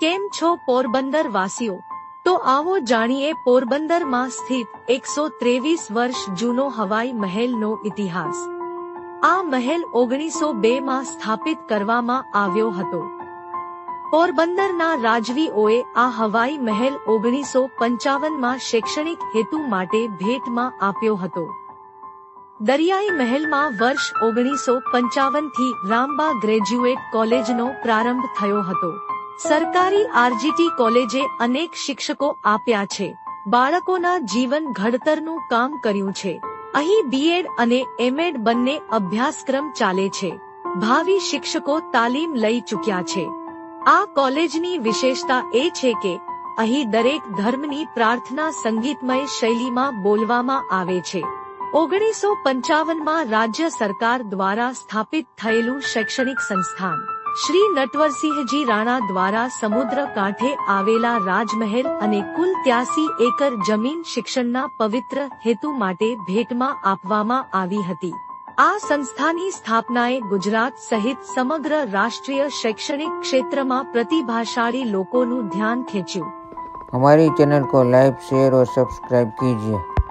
કેમ છો પોરબંદર વાસીઓ? તો આવો જાણીએ પોરબંદરમાં સ્થિત 123 વર્ષ જૂનો હવાઈ મહેલનો ઇતિહાસ। આ મહેલ 1902 માં સ્થાપિત કરવામાં આવ્યો હતો। પોરબંદરના રાજવીઓએ આ હવાઈ મહેલ 1955 માં શૈક્ષણિક હેતુ માટે ભેટમાં આપ્યો હતો। દરિયાઈ મહેલમાં વર્ષ 1955 થી રામબા ગ્રેજ્યુએટ કોલેજનો પ્રારંભ થયો હતો। સરકારી આરજીટી કોલેજે અનેક શિક્ષકો આપ્યા છે। બાળકોના જીવન ઘડતરનું કામ કર્યું છે। અહીં બીએડ અને એમએડ બંને અભ્યાસક્રમ ચાલે છે। ભાવિ શિક્ષકો તાલીમ લઈ ચૂક્યા છે। આ કોલેજની વિશેષતા એ છે કે અહીં દરેક ધર્મની પ્રાર્થના સંગીતમય શૈલીમાં બોલવામાં આવે છે। 1955 માં રાજ્ય સરકાર દ્વારા સ્થાપિત થયેલું શૈક્ષણિક સંસ્થાન શ્રી નટવરસિંહજી રાણા દ્વારા સમુદ્ર કાંઠે આવેલા રાજમહેલ અને કુલ 83 એકર જમીન શિક્ષણના પવિત્ર હેતુ માટે ભેટમાં આપવામાં આવી હતી। આ સંસ્થાની સ્થાપનાએ ગુજરાત સહિત સમગ્ર રાષ્ટ્રીય શૈક્ષણિક ક્ષેત્રમાં પ્રતિભાશાળી લોકોનું ધ્યાન ખેંચ્યું। हमारी चैनल को लाइक शेयर और सब्सक्राइब कीजिए।